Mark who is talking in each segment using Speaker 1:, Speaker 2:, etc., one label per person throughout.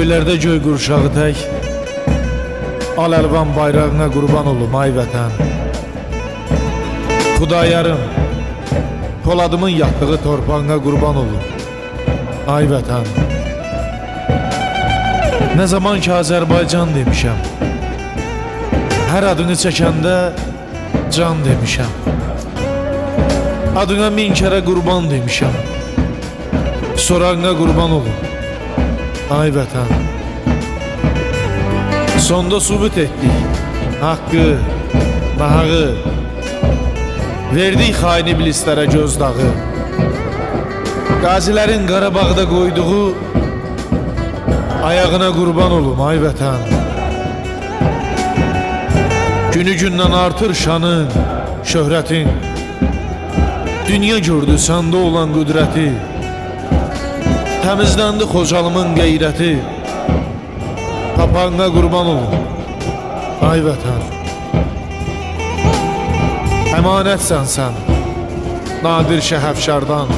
Speaker 1: Göylərdə göy qurşağı tək, al-əlvan bayrağına qurban olum ay vətən. Xudayarım, Poladımın yatdığı torpağına qurban olum ay vətən. Nə zaman ki Azərbaycan demişəm, hər adını çəkəndə can demişəm. Adına min kərə qurban demişəm, sorağına qurban olum ay vətən. Sonda sübut etdik haqqı, nahağı, verdik xain iblislərə gözdağı. Qazilərin Qarabağda qoyduğu ayağına qurban olum ay vətən. Günü gündən artır şanın, şöhrətin, dünya gördü səndə olan qüdrəti. Təmizləndi Xocalımın qeyrəti, papağına qurban olum ay vətən. Əmanətsən sən, Nadir Şəhəfşardan,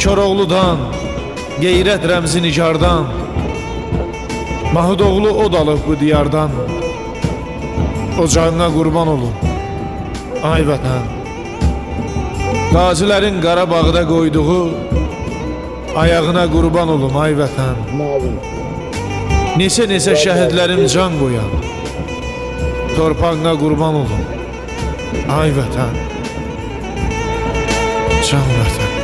Speaker 1: Koroğludan, qeyrət rəmzi nigardan, Mahudoğlu od alıb bu diyardan. Ocağına qurban olum ay vətən. Qazilərin Qarabağda qoyduğu ayağına qurban olum ay vətən. Neçə şəhidlərim can qoyan, torpağına qurban olum ay vətən. Can vətən.